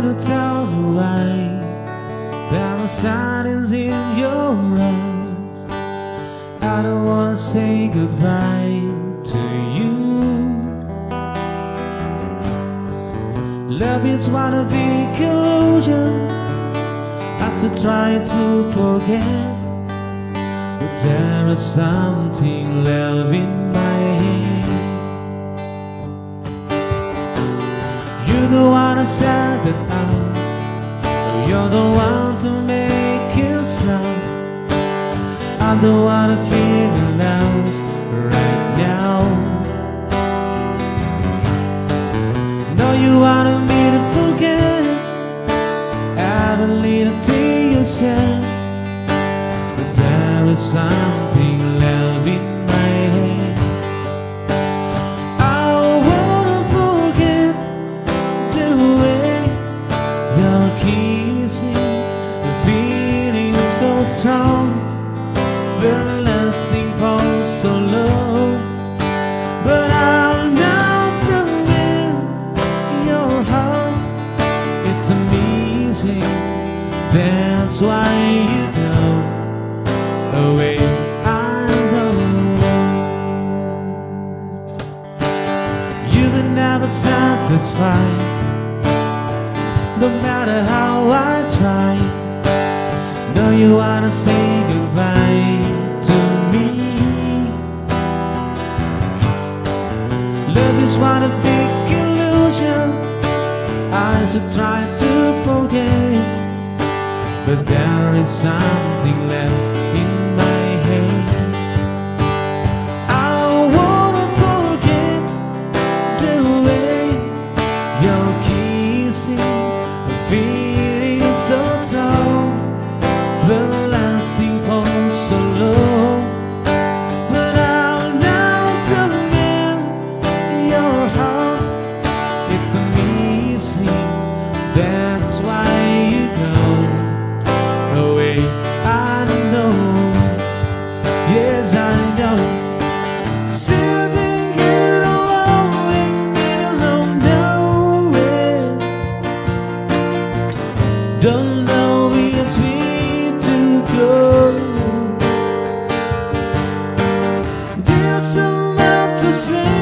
wanna tell you why. There are signs in your eyes. I don't wanna say goodbye to you. Love is one of big illusion. I should try to forget, but there is something left in my head. You're the one who said that you're the one to make it stop. I'm the one who feeling lost right now. No, you wanted me to forget. I believe until you said, but there is something left in my head. I wanna forget the way you're kissing, the feeling so strong, been lasting for so long. But I'll now tell in your heart, it's amazing. That's why you go away. I know you've been never satisfied, no matter how I try. No, you wanna say goodbye to me. Love is one of big illusion. I should try to forget, but there is something left in my head. I wanna forget the way you're kissing, the feeling so strong, been lasting for so long. But I'll now torment your heart, it's amazing. That's why you go away. I know, yes I know. Sitting here alone in the middle of nowhere, don't know which way to go. There's so much to say,